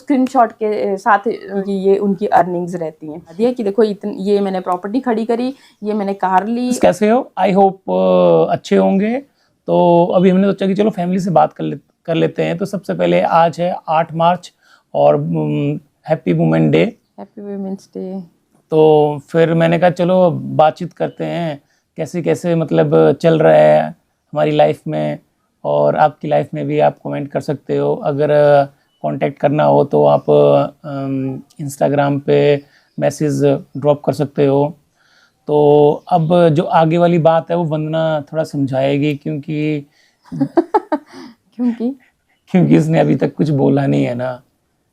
Screenshot के साथ ये उनकी अर्निंग्स रहती हैं। दिया कि देखो ये मैंने प्रॉपर्टी खड़ी करी, ये मैंने कार ली। कैसे हो? आई होप अच्छे होंगे। तो अभी हमने सोचा कि चलो फैमिली से बात कर लेते हैं। तो सबसे पहले आज है 8 मार्च और happy women day. Happy women's day. तो फिर मैंने कहा चलो बातचीत करते हैं कैसे कैसे मतलब चल रहा है हमारी लाइफ में, और आपकी लाइफ में भी आप कमेंट कर सकते हो। अगर कांटेक्ट करना हो तो आप इंस्टाग्राम पे मैसेज ड्रॉप कर सकते हो। तो अब जो आगे वाली बात है वो वंदना थोड़ा समझाएगी, क्योंकि क्योंकि इसने अभी तक कुछ बोला नहीं है ना।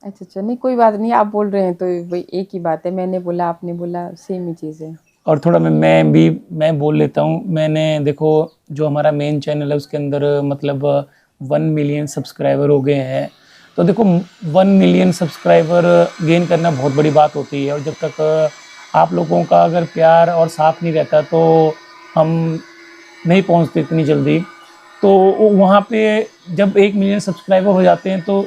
अच्छा, नहीं कोई बात नहीं, आप बोल रहे हैं तो वही एक ही बात है, मैंने बोला आपने बोला सेम ही चीज़ है। और थोड़ा मैं बोल लेता हूँ। मैंने देखो जो हमारा मेन चैनल है उसके अंदर मतलब 1 मिलियन सब्सक्राइबर हो गए हैं। तो देखो 1 मिलियन सब्सक्राइबर गेन करना बहुत बड़ी बात होती है, और जब तक आप लोगों का अगर प्यार और साथ नहीं रहता तो हम नहीं पहुंचते इतनी जल्दी। तो वहाँ पे जब 1 मिलियन सब्सक्राइबर हो जाते हैं तो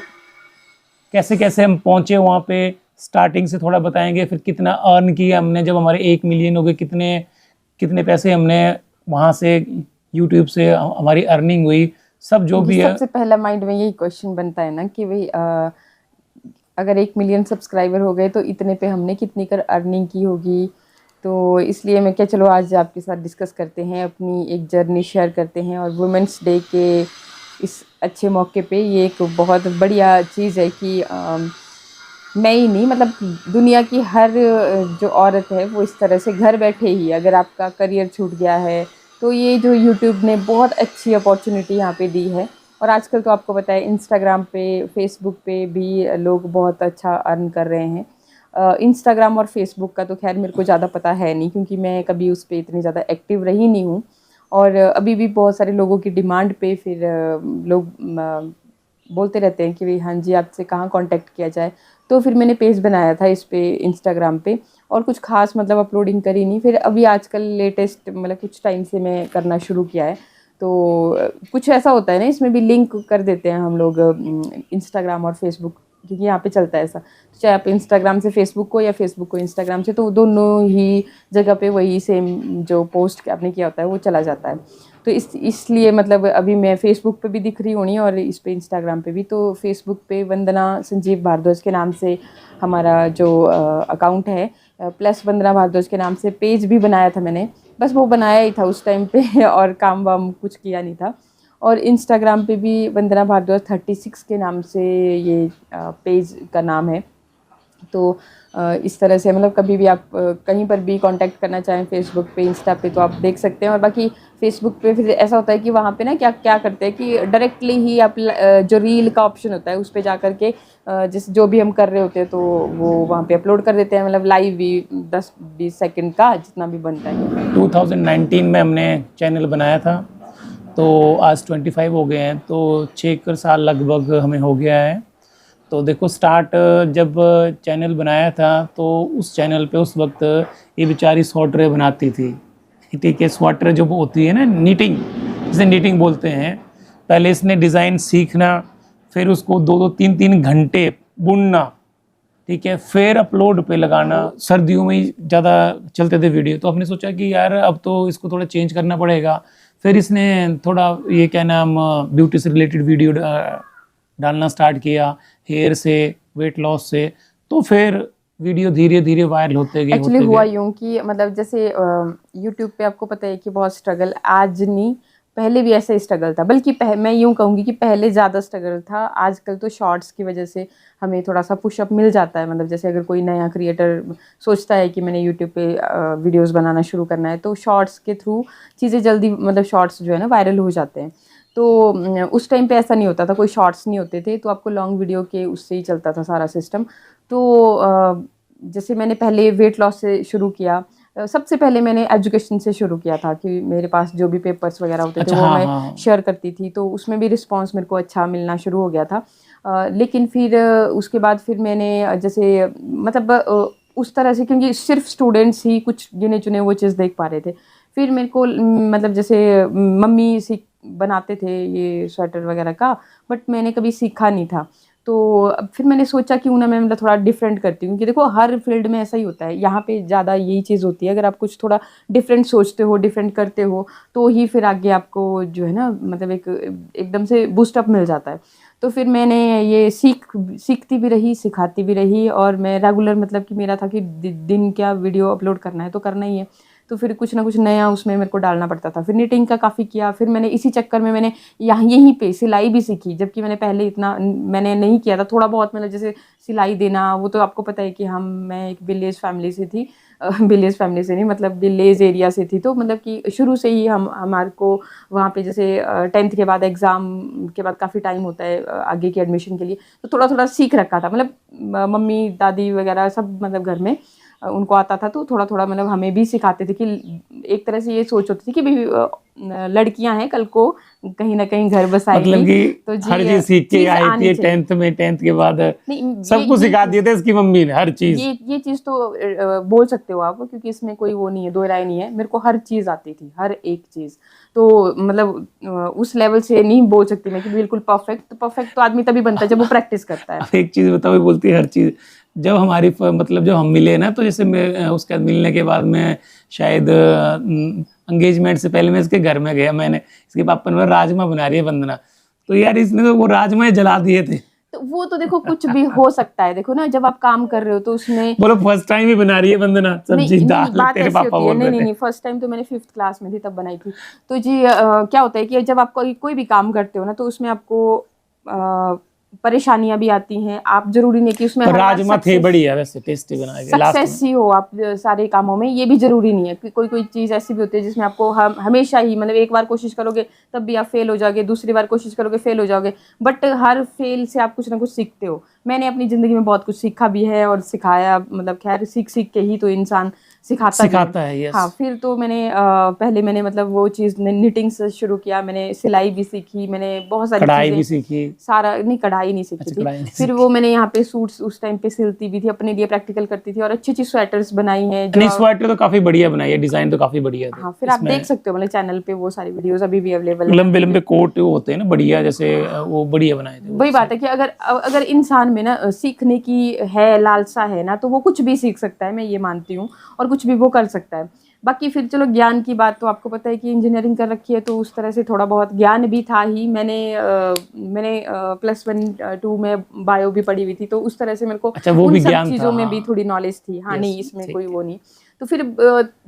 कैसे कैसे हम पहुँचे वहाँ पे, स्टार्टिंग से थोड़ा बताएंगे। फिर कितना अर्न किया हमने जब हमारे 1 मिलियन हो गए, कितने पैसे हमने वहाँ से यूट्यूब से हमारी अर्निंग हुई, सब जो भी है। सबसे पहला माइंड में यही क्वेश्चन बनता है ना कि भाई अगर 1 मिलियन सब्सक्राइबर हो गए तो इतने पे हमने कितनी कर अर्निंग की होगी। तो इसलिए मैं क्या चलो आज आपके साथ डिस्कस करते हैं, अपनी एक जर्नी शेयर करते हैं। और वुमेंस डे के इस अच्छे मौके पे ये एक बहुत बढ़िया चीज़ है कि मैं ही नहीं मतलब दुनिया की हर जो औरत है वो इस तरह से घर बैठे ही, अगर आपका करियर छूट गया है तो ये जो यूट्यूब ने बहुत अच्छी अपॉर्चुनिटी यहाँ पे दी है। और आजकल तो आपको पता है इंस्टाग्राम पे फेसबुक पे भी लोग बहुत अच्छा अर्न कर रहे हैं। इंस्टाग्राम और फेसबुक का तो खैर मेरे को ज़्यादा पता है नहीं, क्योंकि मैं कभी उस पर इतनी ज़्यादा एक्टिव रही नहीं हूँ। और अभी भी बहुत सारे लोगों की डिमांड पे फिर लोग बोलते रहते हैं कि भाई हाँ जी आपसे कहाँ कांटेक्ट किया जाए। तो फिर मैंने पेज बनाया था इस पे इंस्टाग्राम पे, और कुछ खास मतलब अपलोडिंग करी नहीं। फिर अभी आजकल लेटेस्ट मतलब कुछ टाइम से मैं करना शुरू किया है। तो कुछ ऐसा होता है ना, इसमें भी लिंक कर देते हैं हम लोग इंस्टाग्राम और फेसबुक, क्योंकि यहाँ पे चलता है ऐसा। तो चाहे आप इंस्टाग्राम से फेसबुक को या फेसबुक को इंस्टाग्राम से, तो दोनों ही जगह पे वही सेम जो पोस्ट आपने किया होता है वो चला जाता है। तो इसलिए मतलब अभी मैं फेसबुक पे भी दिख रही होनी और इस पे इंस्टाग्राम पे भी। तो फेसबुक पे वंदना संजीव भारद्वाज के नाम से हमारा जो अकाउंट है, प्लस वंदना भारद्वाज के नाम से पेज भी बनाया था मैंने, बस वो बनाया ही था उस टाइम पे और काम वाम कुछ किया नहीं था। और इंस्टाग्राम पे भी वंदना भारद्वाज 36 के नाम से ये पेज का नाम है। तो इस तरह से मतलब कभी भी आप कहीं पर भी कांटेक्ट करना चाहें फेसबुक पे इंस्टा पे तो आप देख सकते हैं। और बाकी फेसबुक पे फिर ऐसा होता है कि वहाँ पे ना क्या क्या करते हैं कि डायरेक्टली ही आप जो रील का ऑप्शन होता है उस पर जा करके जिस जो भी हम कर रहे होते हैं तो वो वहाँ पे अपलोड कर देते हैं, मतलब लाइव भी 10-20 सेकंड का जितना भी बनता है। 2019 में हमने चैनल बनाया था, तो आज 25 हो गए हैं, तो 6 साल लगभग हमें हो गया है। तो देखो स्टार्ट जब चैनल बनाया था तो उस चैनल पे उस वक्त ये बेचारी स्वेटर बनाती थी। ठीक है, स्वेटर जो होती है ना नीटिंग, जिसे नीटिंग बोलते हैं। पहले इसने डिज़ाइन सीखना, फिर उसको 2-2 3-3 घंटे बुनना, ठीक है, फिर अपलोड पे लगाना। सर्दियों में ही ज़्यादा चलते थे वीडियो, तो हमने सोचा कि यार अब तो इसको थोड़ा चेंज करना पड़ेगा। फिर इसने थोड़ा ये क्या नाम ब्यूटी से रिलेटेड वीडियो डालना स्टार्ट किया, हेयर से, वेट लॉस से। तो फिर वीडियो धीरे धीरे वायरल होते गए। एक्चुअली हुआ यूँ कि मतलब जैसे यूट्यूब पे आपको पता है कि बहुत स्ट्रगल, आज नहीं पहले भी ऐसा ही स्ट्रगल था, बल्कि मैं यूँ कहूँगी कि पहले ज़्यादा स्ट्रगल था। आजकल तो शॉर्ट्स की वजह से हमें थोड़ा सा पुशअप मिल जाता है। मतलब जैसे अगर कोई नया क्रिएटर सोचता है कि मैंने यूट्यूब पे वीडियोस बनाना शुरू करना है तो शॉर्ट्स के थ्रू चीज़ें जल्दी मतलब शॉर्ट्स जो है ना वायरल हो जाते हैं। तो उस टाइम पे ऐसा नहीं होता था, कोई शॉर्ट्स नहीं होते थे, तो आपको लॉन्ग वीडियो के उससे ही चलता था सारा सिस्टम। तो जैसे मैंने पहले वेट लॉस से शुरू किया, सबसे पहले मैंने एजुकेशन से शुरू किया था कि मेरे पास जो भी पेपर्स वगैरह होते थे वो मैं शेयर करती थी, तो उसमें भी रिस्पांस मेरे को अच्छा मिलना शुरू हो गया था। लेकिन फिर उसके बाद फिर मैंने जैसे मतलब उस तरह से, क्योंकि सिर्फ स्टूडेंट्स ही कुछ गिने चुने वो चीज़ देख पा रहे थे। फिर मेरे को मतलब जैसे मम्मी बनाते थे ये स्वेटर वगैरह का, बट मैंने कभी सीखा नहीं था। तो अब फिर मैंने सोचा क्यों ना मैं मतलब थोड़ा डिफरेंट करती हूँ, क्योंकि देखो हर फील्ड में ऐसा ही होता है, यहाँ पे ज़्यादा यही चीज़ होती है, अगर आप कुछ थोड़ा डिफरेंट सोचते हो, डिफरेंट करते हो, तो ही फिर आगे आपको जो है ना मतलब एक एकदम से बूस्टअप मिल जाता है। तो फिर मैंने ये सीखती भी रही, सिखाती भी रही, और मैं रेगुलर मतलब कि मेरा था कि दिन क्या वीडियो अपलोड करना है तो करना ही है। तो फिर कुछ ना कुछ नया उसमें मेरे को डालना पड़ता था। फिर निटिंग का काफ़ी किया, फिर मैंने इसी चक्कर में मैंने यहाँ यहीं पे सिलाई भी सीखी, जबकि मैंने पहले इतना मैंने नहीं किया था। थोड़ा बहुत मतलब जैसे सिलाई देना, वो तो आपको पता है कि मैं एक विलेज फैमिली से थी, विलेज फैमिली से नहीं मतलब विलेज एरिया से थी, तो मतलब कि शुरू से ही हमारे को वहाँ पे जैसे 10th के बाद एग्ज़ाम के बाद काफ़ी टाइम होता है आगे के एडमिशन के लिए, तो थोड़ा थोड़ा सीख रखा था। मतलब मम्मी दादी वगैरह सब मतलब घर में उनको आता था, तो थोड़ा थोड़ा मतलब हमें भी सिखाते थे कि एक तरह से ये सोच होती थी कि भाई लड़कियां हैं, कल को कहीं ना कहीं घर बसाएगी, मतलब कि तो जी हर चीज सीख के चीज़ आई आनी थी चाहिए। 10th में, 10th के बाद नहीं सब कुछ सिखा चीज़ दिए थे इसकी मम्मी ने, हर चीज। ये चीज़ तो बोल सकते हो आप, क्योंकि इसमें कोई वो नहीं है, दो राय नहीं है, मेरे को हर चीज़ आती थी, हर एक चीज़। तो मतलब उस लेवल से नहीं बोल सकती मैं कि बिल्कुल परफेक्ट तो आदमी तभी बनता है जब वो प्रैक्टिस करता है। अब एक चीज बताओ, ये बोलती है हर चीज। जब हमारी मतलब जब हम मिले ना, तो जैसे मैं उसके बाद मिलने के बाद मैं शायद एंगेजमेंट से पहले मैं इसके घर में गया, मैंने इसके पापा ने राजमा बना रही है वंदना, तो यार इसने तो वो राजमा जला दिए थे। तो वो तो देखो कुछ भी हो सकता है, देखो ना जब आप काम कर रहे हो तो उसमें बोलो फर्स्ट टाइम ही बना रही है वंदना सब्जी नहीं नहीं दाल, बात तेरे ऐसी पापा होती है, बोल नहीं रहे नहीं थे। नहीं फर्स्ट टाइम तो मैंने 5th क्लास में थी तब बनाई थी। तो जी क्या होता है कि जब आप कोई भी काम करते हो ना, तो उसमें आपको परेशानियां भी आती हैं, आप जरूरी नहीं कि उसमें पर हर बार राजमा थे सक्सेस बढ़िया, वैसे टेस्टी बनाए थे लास्ट में। सक्सेस ही हो आप सारे कामों में, ये भी जरूरी नहीं है कि कोई कोई चीज़ ऐसी भी होती है जिसमें आपको हमेशा ही मतलब एक बार कोशिश करोगे तब भी आप फेल हो जाओगे, दूसरी बार कोशिश करोगे फेल हो जाओगे, बट हर फेल से आप कुछ ना कुछ सीखते हो। मैंने अपनी ज़िंदगी में बहुत कुछ सीखा भी है और सिखाया, मतलब खैर सीख सीख के ही तो इंसान सिखाता भी है। सिखाता है, यस। हाँ, फिर तो मैंने पहले मैंने मतलब वो चीज़ निटिंग से शुरू किया, मैंने सिलाई भी सीखी, मैंने बहुत सारी कढ़ाई चीज़ें भी सीखी। सारा नहीं, कढ़ाई नहीं सीखी अच्छा, थी। कढ़ाई नहीं फिर सीखी। वो मैंने यहाँ पे सूट्स उस टाइम पे सिलती भी थी, अपने लिए प्रैक्टिकल करती थी, और अच्छी अच्छी स्वेटर्स बनाई हैं जो नहीं, स्वेटर तो काफी बढ़िया बनाई है, डिजाइन तो काफी बढ़िया थे हाँ, फिर आप देख इसमें। सकते हो मतलब चैनल पे वो सारी वीडियोस अभी भी अवेलेबल है। लंबे लंबे कोट होते हैं ना बढ़िया, जैसे वो बढ़िया बनाए थे वो वही बात है कि अगर अगर इंसान में ना सीखने की है लालसा है ना, तो वो कुछ भी सीख सकता है, मैं ये मानती हूँ, और कुछ भी वो कर सकता है। बाकी फिर चलो ज्ञान की बात, तो आपको पता है कि इंजीनियरिंग कर रखी है, तो उस तरह से थोड़ा बहुत ज्ञान भी था ही। मैंने +1 2 में बायो भी पढ़ी हुई थी, तो उस तरह से मेरे को अच्छा, वो उन भी सब ज्ञान था, चीज़ों में भी हाँ। थोड़ी नॉलेज थी। हाँ, यस, नहीं इसमें कोई ठीक है। वो नहीं। तो फिर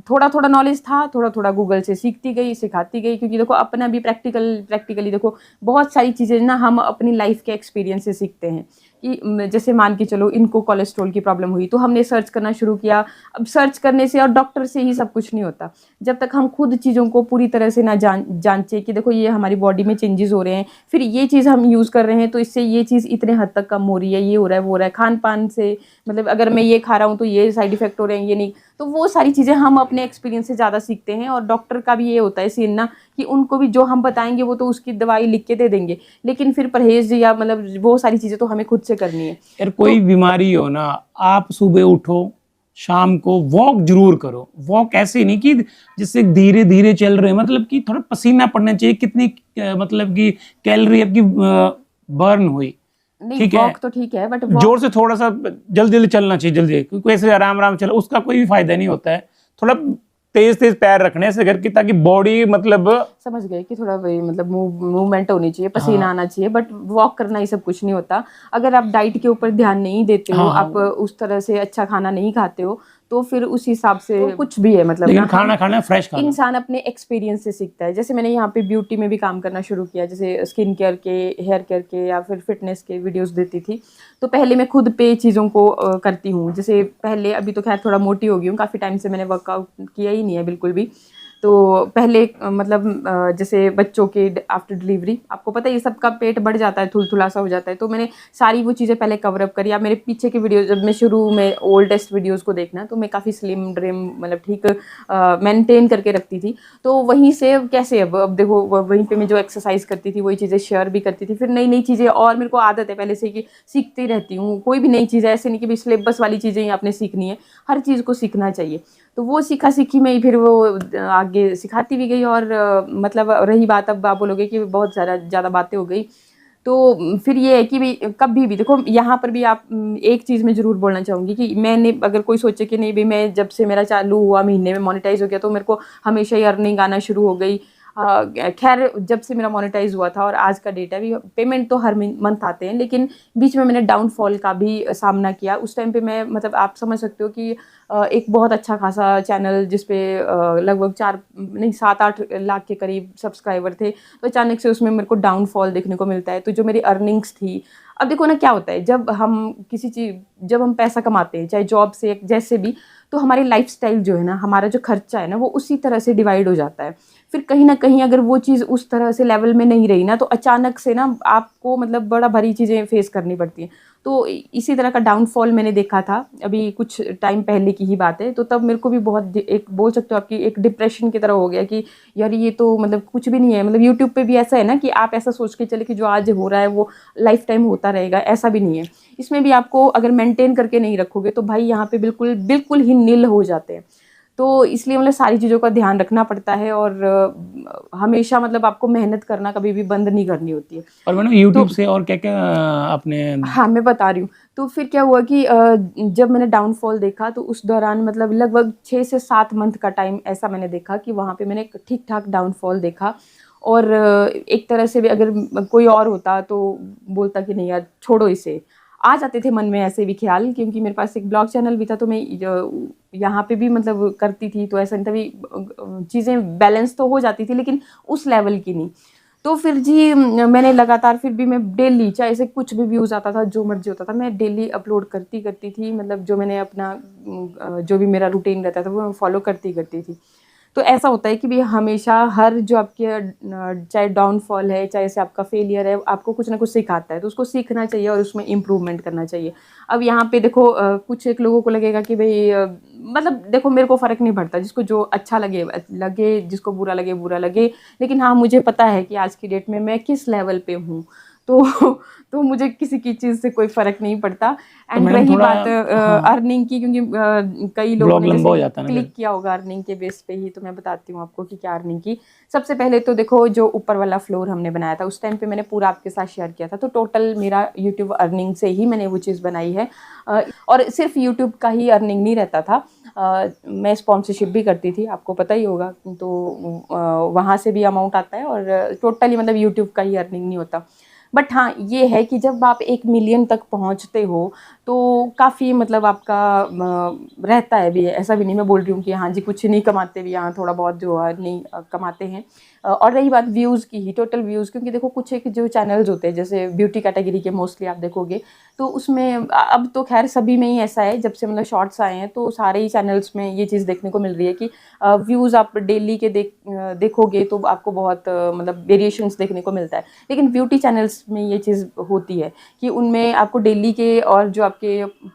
थोड़ा थोड़ा नॉलेज था, थोड़ा थोड़ा गूगल से सीखती गई, सिखाती गई, क्योंकि देखो अपना भी प्रैक्टिकली देखो बहुत सारी चीज़ें ना हम अपनी लाइफ के एक्सपीरियंस से सीखते हैं। कि जैसे मान के चलो इनको कोलेस्ट्रॉल की प्रॉब्लम हुई, तो हमने सर्च करना शुरू किया। अब सर्च करने से और डॉक्टर से ही सब कुछ नहीं होता, जब तक हम खुद चीज़ों को पूरी तरह से ना जांचे कि देखो ये हमारी बॉडी में चेंजेस हो रहे हैं, फिर ये चीज़ हम यूज़ कर रहे हैं तो इससे ये चीज़ इतने हद तक कम हो रही है, ये हो रहा है वो हो रहा है, खान पान से मतलब अगर मैं ये खा रहा हूँ तो ये साइड इफेक्ट हो रहे हैं, ये नहीं। तो वो सारी चीज़ें हम अपने एक्सपीरियंस से ज़्यादा सीखते हैं, और डॉक्टर का भी ये होता है सीन ना कि उनको भी जो हम बताएंगे वो तो उसकी दवाई लिख के दे देंगे, लेकिन फिर परहेज या मतलब वो सारी चीज़ें तो हमें खुद से करनी है। यार तो कोई बीमारी हो ना, आप सुबह उठो, शाम को वॉक जरूर करो। वॉक ऐसे नहीं कि जिससे धीरे धीरे चल रहे हैं, मतलब कि थोड़ा पसीना पड़ना चाहिए, कितनी मतलब कि कैलोरी आपकी बर्न हुई, नहीं, ठीक है। वॉक तो ठीक है, बट वॉक जोर से थोड़ा सा जल्दी जल्दी चलना चाहिए, जल्दी, क्योंकि ऐसे आराम आराम चला उसका कोई भी फायदा नहीं होता है। थोड़ा तेज तेज पैर रखने ऐसे करके, ताकि बॉडी मतलब समझ गए कि थोड़ा वही मतलब मूवमेंट होनी चाहिए, पसीना हाँ आना चाहिए, बट वॉक करना ही सब कुछ नहीं होता। अगर आप डाइट के ऊपर ध्यान नहीं देते हो, हाँ हाँ, आप उस तरह से अच्छा खाना नहीं खाते हो, तो फिर उस हिसाब से तो कुछ भी है मतलब लेकिन ना खाना खाना फ्रेश खाना। इंसान अपने एक्सपीरियंस से सीखता है। जैसे मैंने यहाँ पे ब्यूटी में भी काम करना शुरू किया, जैसे स्किन केयर के, हेयर केयर के, या फिर फिटनेस के वीडियोस देती थी। तो पहले मैं खुद पे चीज़ों को करती हूँ। जैसे पहले, अभी तो खैर थोड़ा मोटी हो गई हूँ, काफ़ी टाइम से मैंने वर्कआउट किया ही नहीं है बिल्कुल भी। तो पहले मतलब जैसे बच्चों के आफ्टर डिलीवरी आपको पता है ये सबका पेट बढ़ जाता है, थुलथुला सा हो जाता है, तो मैंने सारी वो चीज़ें पहले कवर अप करी। आप मेरे पीछे के वीडियो, जब मैं शुरू में ओल्डेस्ट वीडियोस को देखना, तो मैं काफ़ी स्लिम ड्रिम मतलब ठीक मेंटेन करके रखती थी। तो वहीं से कैसे अब देखो वहीं पे मैं जो एक्सरसाइज करती थी वही चीज़ें शेयर भी करती थी, फिर नई नई चीज़ें, और मेरे को आदत है पहले से कि सीखती रहती हूँ। कोई भी नई चीज़ है ऐसे नहीं कि भाई सिलेबस वाली चीज़ें ही आपने सीखनी है, हर चीज़ को सीखना चाहिए। तो वो सीखा सीखी में ही फिर वो आगे सिखाती भी गई। और मतलब रही बात, अब आप बोलोगे कि बहुत ज़्यादा बातें हो गई, तो फिर ये है कि भाई कभी भी देखो, यहाँ पर भी आप एक चीज़ मैं ज़रूर बोलना चाहूँगी कि मैंने, अगर कोई सोचे कि नहीं भाई मैं जब से मेरा चालू हुआ महीने में मोनेटाइज हो गया तो मेरे को हमेशा ही अर्निंग आना शुरू हो गई। खैर जब से मेरा मोनेटाइज हुआ था और आज का डेट है, भी पेमेंट तो हर मंथ आते हैं, लेकिन बीच में मैंने डाउनफॉल का भी सामना किया। उस टाइम पे मैं, मतलब आप समझ सकते हो कि एक बहुत अच्छा खासा चैनल जिसपे लगभग 7-8 लाख के करीब सब्सक्राइबर थे, तो अचानक से उसमें मेरे को डाउनफॉल देखने को मिलता है। तो जो मेरी अर्निंग्स थी, अब देखो ना क्या होता है, जब हम पैसा कमाते हैं चाहे जॉब से जैसे भी, तो हमारी लाइफस्टाइल जो है ना, हमारा जो खर्चा है ना, वो उसी तरह से डिवाइड हो जाता है। फिर कहीं ना कहीं अगर वो चीज़ उस तरह से लेवल में नहीं रही ना, तो अचानक से ना आपको मतलब बड़ा भारी चीज़ें फेस करनी पड़ती हैं। तो इसी तरह का डाउनफॉल मैंने देखा था, अभी कुछ टाइम पहले की ही बात है। तो तब मेरे को भी बहुत, एक बोल सकते हो आपकी एक डिप्रेशन की तरह हो गया कि यार ये तो मतलब कुछ भी नहीं है। मतलब यूट्यूब पे भी ऐसा है ना कि आप ऐसा सोच के चले कि जो आज हो रहा है वो लाइफ टाइम होता रहेगा, ऐसा भी नहीं है। इसमें भी आपको अगर मेंटेन करके नहीं रखोगे तो भाई यहाँ पे बिल्कुल बिल्कुल ही नील हो जाते हैं। तो इसलिए मतलब सारी चीज़ों का ध्यान रखना पड़ता है, और हमेशा मतलब आपको मेहनत करना कभी भी बंद नहीं करनी होती है। और मैडम तो यूट्यूब से और क्या क्या आपने? हाँ, मैं बता रही हूँ। तो फिर क्या हुआ कि जब मैंने डाउनफॉल देखा तो उस दौरान मतलब लगभग 6 से 7 मंथ का टाइम ऐसा मैंने देखा कि वहाँ पे मैंने ठीक-ठाक डाउनफॉल देखा। और एक तरह से भी अगर कोई और होता तो बोलता कि नहीं यार छोड़ो इसे। आ जाते थे मन में ऐसे भी ख़्याल, क्योंकि मेरे पास एक ब्लॉग चैनल भी था, तो मैं यहाँ पे भी मतलब करती थी, तो ऐसा नहीं था भी चीज़ें बैलेंस तो हो जाती थी, लेकिन उस लेवल की नहीं। तो फिर जी मैंने लगातार, फिर भी मैं डेली, चाहे ऐसे कुछ भी व्यूज़ आता था, जो मर्ज़ी होता था, मैं डेली अपलोड करती थी। मतलब जो मैंने अपना जो भी मेरा रूटीन रहता था वो मैं फॉलो करती थी। तो ऐसा होता है कि भई हमेशा हर जो आपके चाहे डाउनफॉल है, चाहे से आपका फेलियर है, आपको कुछ ना कुछ सिखाता है, तो उसको सीखना चाहिए और उसमें इम्प्रूवमेंट करना चाहिए। अब यहाँ पे देखो कुछ एक लोगों को लगेगा कि भई मतलब देखो मेरे को फ़र्क नहीं पड़ता, जिसको जो अच्छा लगे लगे, जिसको बुरा लगे बुरा लगे। लेकिन हाँ, मुझे पता है कि आज की डेट में मैं किस लेवल पे हूँ। तो तो मुझे किसी की चीज़ से कोई फ़र्क नहीं पड़ता। तो एंड मैडम रही थोड़ा, बात हाँ, अर्निंग की, क्योंकि कई लोगों ब्लॉग ने लंबा जैसे हो जाता है ना फिर। क्लिक किया होगा अर्निंग के बेस पे ही, तो मैं बताती हूँ आपको कि क्या अर्निंग की। सबसे पहले तो देखो, जो ऊपर वाला फ्लोर हमने बनाया था उस टाइम पे मैंने पूरा आपके साथ शेयर किया था, तो टोटल मेरा यूट्यूब अर्निंग से ही मैंने वो चीज़ बनाई है। और सिर्फ यूट्यूब का ही अर्निंग नहीं रहता था, मैं स्पॉन्सरशिप भी करती थी, आपको पता ही होगा। तो वहाँ से भी अमाउंट आता है, और टोटली मतलब यूट्यूब का ही अर्निंग नहीं होता। बट हाँ, ये है कि जब आप 1 मिलियन तक पहुँचते हो तो काफ़ी मतलब आपका रहता है भी, ऐसा भी नहीं मैं बोल रही हूँ कि हाँ जी कुछ नहीं कमाते भी, यहाँ थोड़ा बहुत जो है नहीं कमाते हैं। और रही बात व्यूज़ की ही, टोटल व्यूज़, क्योंकि देखो कुछ एक जो चैनल्स होते हैं जैसे ब्यूटी कैटेगरी के, मोस्टली आप देखोगे तो उसमें अब तो खैर सभी में ही ऐसा है, जब से मतलब शॉर्ट्स आए हैं तो सारे ही चैनल्स में ये चीज़ देखने को मिल रही है कि व्यूज़ आप डेली के देखोगे तो आपको बहुत मतलब वेरिएशंस देखने को मिलता है। लेकिन ब्यूटी चैनल्स में ये चीज़ होती है कि उनमें आपको डेली के और जो आपके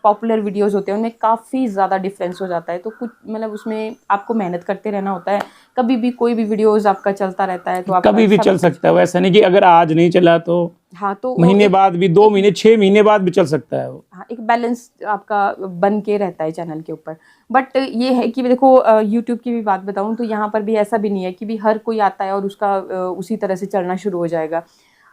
पॉपुलर वीडियोज़ होते हैं उनमें काफ़ी ज़्यादा डिफरेंस हो जाता है। तो कुछ मतलब उसमें आपको मेहनत करते रहना होता है, कभी भी कोई भी वीडियोज़ आपका चलता रहता है तो आपका कभी भी चल सब कुछ। सकता है, वैसा नहीं कि अगर आज नहीं चला तो हाँ, तो वो महीने एक बाद भी, 2 महीने, 6 महीने बाद भी चल सकता है वो। हाँ, एक बैलेंस आपका बन के रहता है चैनल के ऊपर। बट ये है कि देखो यूट्यूब की भी बात बताऊँ तो यहाँ पर भी ऐसा भी नहीं है कि भी हर कोई आता है और उसका उसी तरह से चलना शुरू हो जाएगा।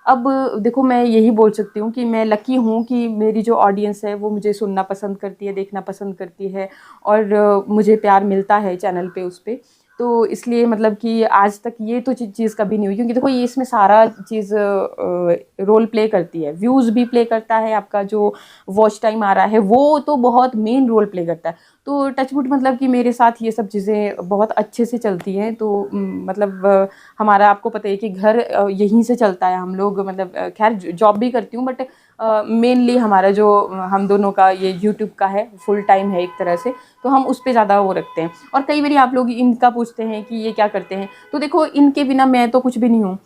अब देखो मैं यही बोल सकती हूँ कि मैं लकी हूँ कि मेरी जो ऑडियंस है वो मुझे सुनना पसंद करती है, देखना पसंद करती है, और मुझे प्यार मिलता है चैनल पे, उस पे। तो इसलिए मतलब कि आज तक ये तो चीज़ कभी नहीं हुई, क्योंकि देखो ये इसमें सारा चीज़ रोल प्ले करती है, व्यूज़ भी प्ले करता है, आपका जो वॉच टाइम आ रहा है वो तो बहुत मेन रोल प्ले करता है। तो टचवुड मतलब कि मेरे साथ ये सब चीज़ें बहुत अच्छे से चलती हैं। तो मतलब हमारा आपको पता है कि घर यहीं से चलता है, हम लोग मतलब खैर जॉब भी करती हूँ, बट मेनली हमारा जो हम दोनों का ये यूट्यूब का है, फुल टाइम है एक तरह से, तो हम उस पे ज़्यादा वो रखते हैं। और कई बार आप लोग इनका पूछते हैं कि ये क्या करते हैं, तो देखो इनके बिना मैं तो कुछ भी नहीं हूँ।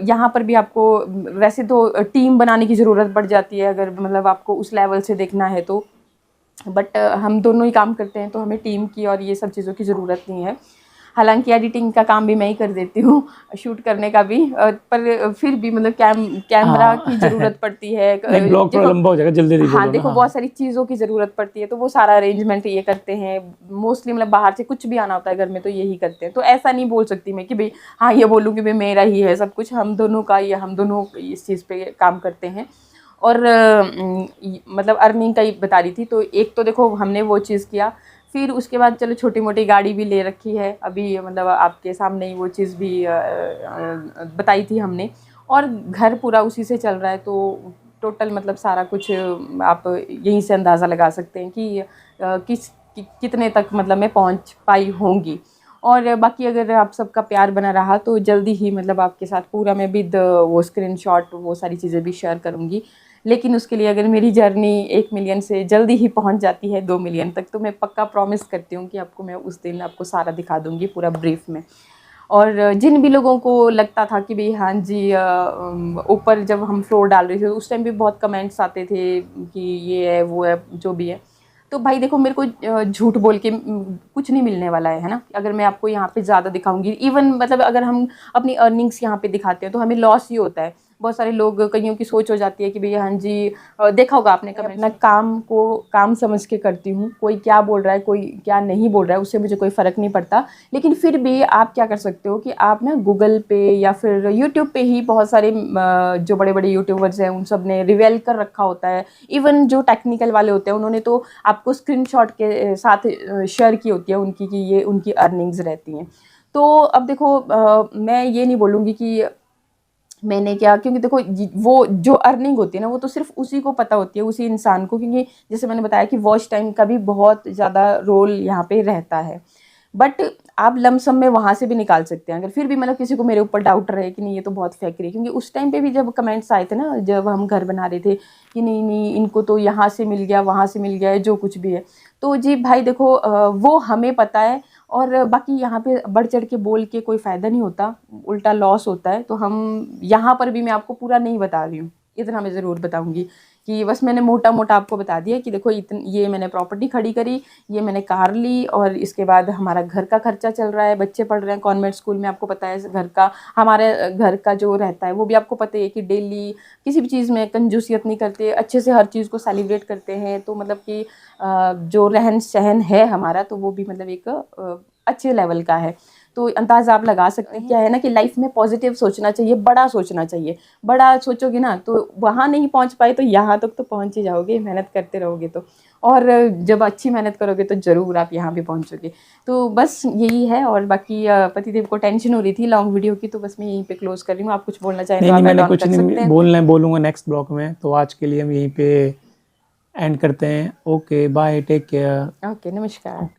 यहाँ पर भी आपको वैसे तो टीम बनाने की ज़रूरत पड़ जाती है, अगर मतलब आपको उस लेवल से देखना है तो। बट हम दोनों ही काम करते हैं तो हमें टीम की और ये सब चीज़ों की ज़रूरत नहीं है। हालांकि एडिटिंग का काम भी मैं ही कर देती हूँ, शूट करने का भी, पर फिर भी मतलब कैमरा हाँ। की ज़रूरत पड़ती है। नहीं, ब्लॉग थोड़ा लंबा हो जाएगा, जल्दी जल्दी हाँ बोलो देखो, ना। बहुत सारी चीज़ों की ज़रूरत पड़ती है, तो वो सारा अरेंजमेंट ये करते हैं मोस्टली। मतलब बाहर से कुछ भी आना होता है घर में तो यही करते हैं, तो ऐसा नहीं बोल सकती मैं कि भाई हाँ ये बोलूँ कि भाई मेरा ही है सब कुछ, हम दोनों का, या हम दोनों इस चीज़ पे काम करते हैं। और मतलब अर्निंग का ही बता रही थी, तो एक तो देखो हमने वो चीज़ किया, फिर उसके बाद चलो छोटी मोटी गाड़ी भी ले रखी है अभी, मतलब आपके सामने ही वो चीज़ भी बताई थी हमने, और घर पूरा उसी से चल रहा है। तो टोटल मतलब सारा कुछ आप यहीं से अंदाज़ा लगा सकते हैं कि कितने तक मतलब मैं पहुंच पाई होंगी। और बाकी अगर आप सबका प्यार बना रहा तो जल्दी ही मतलब आपके साथ पूरा मैं विद वो स्क्रीनशॉट वो सारी चीज़ें भी शेयर करूँगी। लेकिन उसके लिए अगर मेरी जर्नी 1 मिलियन से जल्दी ही पहुंच जाती है 2 मिलियन तक, तो मैं पक्का प्रॉमिस करती हूँ कि आपको मैं उस दिन आपको सारा दिखा दूँगी पूरा ब्रीफ में। और जिन भी लोगों को लगता था कि भाई हाँ जी, ऊपर जब हम फ्लोर डाल रहे थे उस टाइम भी बहुत कमेंट्स आते थे कि ये है वो है जो भी है, तो भाई देखो मेरे को झूठ बोल के कुछ नहीं मिलने वाला है ना। अगर मैं आपको यहाँ पे ज़्यादा दिखाऊंगी, इवन मतलब अगर हम अपनी अर्निंग्स यहाँ पे दिखाते हैं तो हमें लॉस ही होता है। बहुत सारे लोग, कईयों की सोच हो जाती है कि भैया हाँ जी, देखा होगा आपने कमेंट, अपना काम को काम समझ के करती हूँ, कोई क्या बोल रहा है कोई क्या नहीं बोल रहा है उससे मुझे कोई फ़र्क नहीं पड़ता। लेकिन फिर भी आप क्या कर सकते हो कि आप ना गूगल पे या फिर यूट्यूब पे ही बहुत सारे जो बड़े बड़े यूट्यूबर्स हैं उन सब ने रिवेल कर रखा होता है। इवन जो टेक्निकल वाले होते हैं उन्होंने तो आपको स्क्रीनशॉट के साथ शेयर की होती है उनकी, कि ये उनकी अर्निंग्स रहती हैं। तो अब देखो मैं ये नहीं बोलूँगी कि मैंने क्या, क्योंकि देखो वो जो अर्निंग होती है ना वो तो सिर्फ उसी को पता होती है, उसी इंसान को, क्योंकि जैसे मैंने बताया कि वॉच टाइम का भी बहुत ज़्यादा रोल यहाँ पे रहता है। बट आप लमसम में वहाँ से भी निकाल सकते हैं, अगर फिर भी मतलब किसी को मेरे ऊपर डाउट रहे कि नहीं ये तो बहुत फेक रही है, क्योंकि उस टाइम पे भी जब कमेंट्स आए थे ना, जब हम घर बना रहे थे कि नहीं नहीं इनको तो यहाँ से मिल गया वहाँ से मिल गया है जो कुछ भी है, तो जी भाई देखो वो हमें पता है। और बाकी यहाँ पे बढ़ चढ़ के बोल के कोई फ़ायदा नहीं होता, उल्टा लॉस होता है। तो हम यहाँ पर भी मैं आपको पूरा नहीं बता रही हूँ, इतना मैं ज़रूर बताऊँगी कि बस मैंने मोटा मोटा आपको बता दिया कि देखो ये मैंने प्रॉपर्टी खड़ी करी, ये मैंने कार ली, और इसके बाद हमारा घर का खर्चा चल रहा है, बच्चे पढ़ रहे हैं कॉन्वेंट स्कूल में, आपको पता है घर का, हमारे घर का जो रहता है वो भी आपको पता है कि डेली किसी भी चीज़ में कंजूसियत नहीं करते, अच्छे से हर चीज़ को सेलिब्रेट करते हैं। तो मतलब कि जो रहन सहन है हमारा तो वो भी मतलब एक अच्छे लेवल का है। तो अंदाज़ा आप लगा सकते हैं। क्या है ना कि लाइफ में पॉजिटिव सोचना चाहिए, बड़ा सोचना चाहिए। बड़ा सोचोगे ना तो वहाँ नहीं पहुँच पाए तो यहाँ तक तो पहुँच ही जाओगे, मेहनत करते रहोगे तो। और जब अच्छी मेहनत करोगे तो ज़रूर आप यहाँ भी पहुँचोगे। तो बस यही है। और बाकी पतिदेव को टेंशन हो रही थी लॉन्ग वीडियो की, तो बस मैं यहीं पे क्लोज़ कर रही हूँ। आप कुछ बोलना चाहें नहीं तो नहीं, आप मैंने ऐड ऑन कुछ कर सकते नहीं हैं। बोलना है, बोलूँगा नेक्स्ट ब्लॉग में। तो आज के लिए हम यहीं पे एंड करते हैं। Okay bye, take care. Okay, नमस्कार।